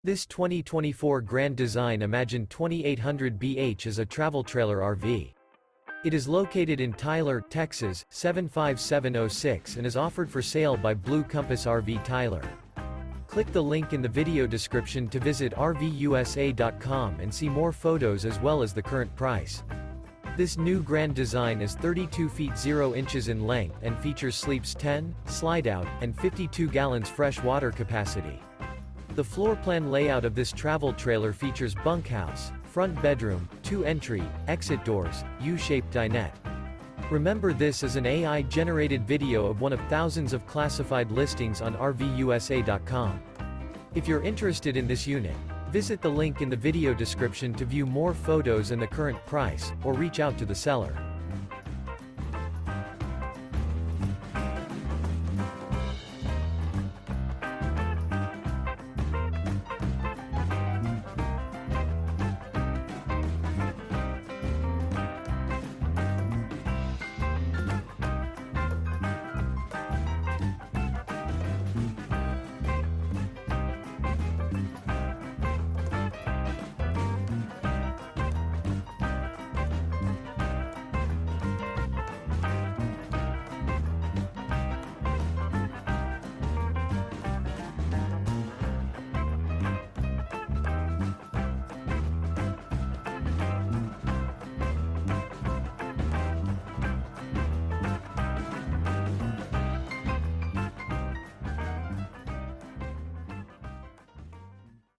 This 2024 Grand Design Imagine 2800BH is a travel trailer RV. It is located in Tyler, Texas, 75706 and is offered for sale by Blue Compass RV Tyler. Click the link in the video description to visit RVUSA.com and see more photos as well as the current price. This new Grand Design is 32 feet 0 inches in length and features sleeps 10, slide-out, and 52 gallons fresh water capacity. The floor plan layout of this travel trailer features bunkhouse, front bedroom, 2 entry, exit doors, U-shaped dinette. Remember, this is an AI-generated video of one of thousands of classified listings on RVUSA.com. If you're interested in this unit, visit the link in the video description to view more photos and the current price, or reach out to the seller.